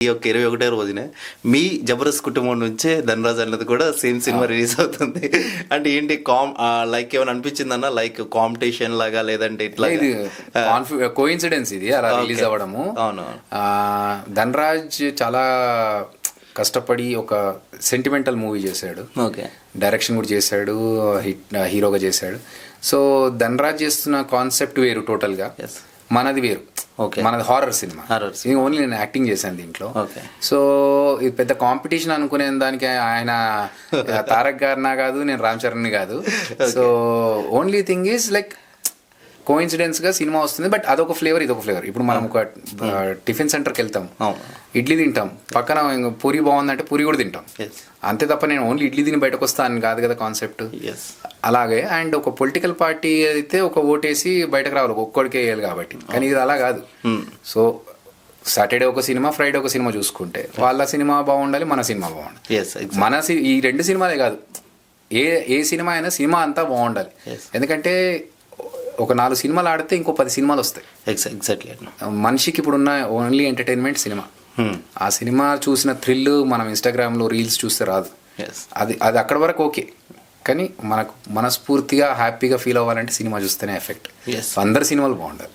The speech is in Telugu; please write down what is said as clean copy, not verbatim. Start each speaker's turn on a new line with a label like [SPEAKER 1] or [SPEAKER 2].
[SPEAKER 1] ఈ యొక్క 21వ రోజునే మీ జబర్దస్త్ కుటుంబం నుంచే ధనరాజ్ అన్నది కూడా సేమ్ సినిమా రిలీజ్ అవుతుంది. అంటే ఏంటి లైక్ ఏమైనా అనిపించిందన్న, లైక్ కాంపిటీషన్ లాగా లేదంటే ఇట్లా?
[SPEAKER 2] ఇది కోఇన్సిడెన్స్ ఇది అలా రిలీజ్ అవ్వడము.
[SPEAKER 1] అవును.
[SPEAKER 2] ధనరాజ్ చాలా కష్టపడి ఒక సెంటిమెంటల్ మూవీ చేశాడు.
[SPEAKER 1] ఓకే.
[SPEAKER 2] డైరెక్షన్ కూడా చేశాడు, హీరోగా చేశాడు. సో ధనరాజ్ చేస్తున్న కాన్సెప్ట్ వేరు టోటల్ గా, మనది వేరు.
[SPEAKER 1] ఓకే.
[SPEAKER 2] మనది హారర్ సినిమా. ఓన్లీ నేను యాక్టింగ్ చేశాను దీంట్లో. సో ఇది పెద్ద కాంపిటీషన్ అనుకునే దానికి ఆయన తారక్ గారినా కాదు, నేను రామ్ చరణ్ కాదు. So only thing is like coincidence గా సినిమా వస్తుంది, బట్ అదొక ఫ్లేవర్, ఇదొక ఫ్లేవర్. ఇప్పుడు మనం ఒక టిఫిన్ సెంటర్కి వెళ్తాం, ఇడ్లీ తింటాం, పక్కన పూరి బాగుందంటే పూరి కూడా తింటాం, అంతే తప్ప నేను ఓన్లీ ఇడ్లీ తిని బయటకు వస్తాను కాదు కదా కాన్సెప్ట్. అలాగే అండ్ ఒక పొలిటికల్ పార్టీ అయితే ఒక ఓటేసి బయటకు రావాలి, ఒక్కడికే వేయాలి కాబట్టి. కానీ ఇది అలా కాదు. సో సాటర్డే ఒక సినిమా, ఫ్రైడే ఒక సినిమా చూసుకుంటే వాళ్ళ సినిమా బాగుండాలి, మన సినిమా బాగుండాలి. మన ఈ రెండు సినిమాలే కాదు, ఏ సినిమా అయినా సినిమా అంతా బాగుండాలి. ఎందుకంటే ఒక 4 సినిమాలు ఆడితే ఇంకో 10 సినిమాలు వస్తాయి.
[SPEAKER 1] ఎగ్జాక్ట్లీ.
[SPEAKER 2] మనిషికి ఇప్పుడున్న ఓన్లీ ఎంటర్టైన్మెంట్ సినిమా. ఆ సినిమా చూసిన థ్రిల్ మనం ఇన్స్టాగ్రామ్లో రీల్స్ చూస్తే రాదు. అది అక్కడ వరకు ఓకే, కానీ మనకు మనస్ఫూర్తిగా హ్యాపీగా ఫీల్ అవ్వాలంటే సినిమా చూస్తేనే ఎఫెక్ట్. అందరి సినిమాలు బాగుండాలి.